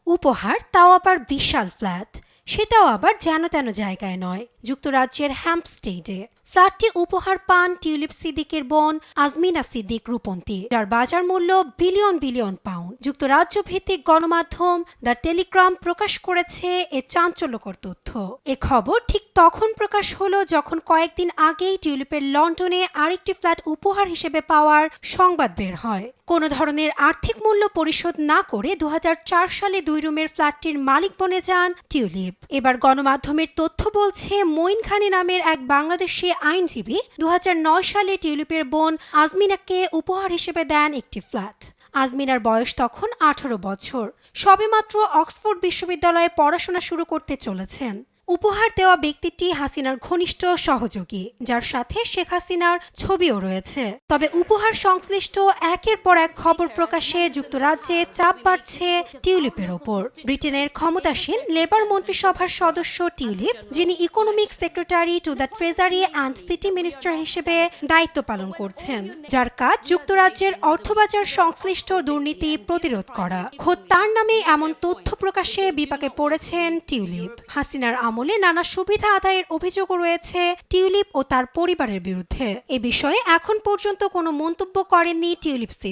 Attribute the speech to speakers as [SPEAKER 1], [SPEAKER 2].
[SPEAKER 1] উপহার, তাও আবার বিশাল ফ্ল্যাট, সেটাও আবার যেন তেন জায়গায় নয়, যুক্তরাজ্যের হ্যাম্পস্টেডে। ফ্ল্যাটটি উপহার পান টিউলিপ সিদ্দিকের বোন আজমিনা সিদ্দিক রূপন্তী, যার বাজার মূল্য বিলিয়ন বিলিয়ন পাউন্ড। যুক্তরাজ্য ভিত্তিক গণমাধ্যম দ্য টেলিগ্রাম প্রকাশ করেছে এ চাঞ্চল্যকর তথ্য। এ খবর ঠিক তখন প্রকাশ হলো যখন কয়েকদিন আগেই টিউলিপের লন্ডনে আরেকটি ফ্ল্যাট উপহার হিসেবে পাওয়ার সংবাদ বের হয়। কোনো ধরনের আর্থিক মূল্য পরিশোধ না করে 2004 সালে 2 রুমের ফ্ল্যাটটির মালিক বনে যান টিউলিপ। এবার গণমাধ্যমের তথ্য বলছে, মঈন খানী নামের এক বাংলাদেশি আইনজীবী 2009 সালে টিউলিপের বোন আজমিনাকে উপহার হিসেবে দেন একটি ফ্ল্যাট। আজমিনার বয়স তখন 18 বছর, সবেমাত্র অক্সফোর্ড বিশ্ববিদ্যালয়ে পড়াশোনা শুরু করতে চলেছেন। উপহার দেওয়া ব্যক্তিটি হাসিনার ঘনিষ্ঠ সহযোগী, যার সাথে শেখ হাসিনার ছবিও রয়েছে। তবে উপহার সংশ্লিষ্ট একের পর এক খবর প্রকাশে যুক্তরাজ্যে চাপ বাড়ছে টিউলিপের ওপর। ব্রিটেনের ক্ষমতাসীন লেবার মন্ত্রিসভার সদস্য টিউলিপ, যিনি economic secretary to the treasury and city minister হিসেবে দায়িত্ব পালন করছেন, যার কাজ যুক্তরাজ্যের অর্থবাজার সংশ্লিষ্ট দুর্নীতি প্রতিরোধ করা। খোদ তার নামে এমন তথ্য প্রকাশে বিপাকে পড়েছেন টিউলিপ। হাসিনার আমলে নানা সুবিধা আদায়ের অভিযোগও রয়েছে টিউলিপ ও তার পরিবারের বিরুদ্ধে। এ বিষয়ে এখন পর্যন্ত কোনো মন্তব্য করেননি টিউলিপ।